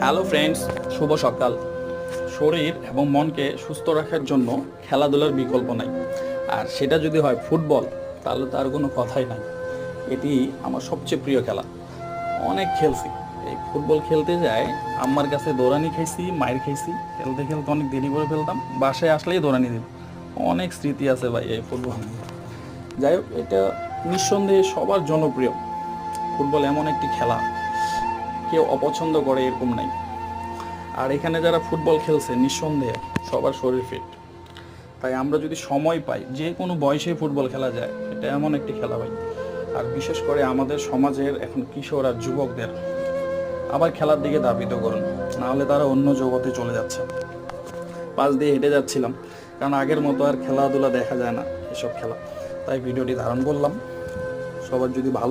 Hello friends, শুভ সকাল। শরীর এবং মনকে সুস্থ রাখার জন্য খেলাধুলার বিকল্প নাই, আর সেটা যদি হয় ফুটবল, তাহলে তার কোনো কথাই নাই। এটি আমার সবচেয়ে প্রিয় খেলা। অনেক খেলছি। এই ফুটবল খেলতে যায় আম্মার কাছে দৌড়ানি খাইছি, মায়ের খাইছি। খেলতে খেলতে অনেক দেরি করে ফেলতাম, বাসায় আসলেই দৌড়ানি দিত। অনেক স্মৃতি আছে ভাই এই ফুটবল নিয়ে। যাই হোক, এটা নিঃসন্দেহে সবার জনপ্রিয়। ফুটবল এমন একটি খেলা, কেউ অপছন্দ করে এরকম নাই। আর এখানে যারা ফুটবল খেলছে নিঃসন্দেহে সবার শরীর ফিট। তাই আমরা যদি সময় পাই, যে কোনো বয়সে ফুটবল খেলা যায়। এটা এমন একটি খেলা ভাই। আর বিশেষ করে আমাদের সমাজের এখন কিশোর আর যুবকদের আবার খেলার দিকে ধাবিত করুন, নাহলে তারা অন্য জগতে চলে যাচ্ছে। পাশ দিয়ে হেঁটে যাচ্ছিলাম, কারণ আগের মতো আর খেলাধুলা দেখা যায় না এসব খেলা। তাই ভিডিওটি ধারণ করলাম। সবার যদি ভালো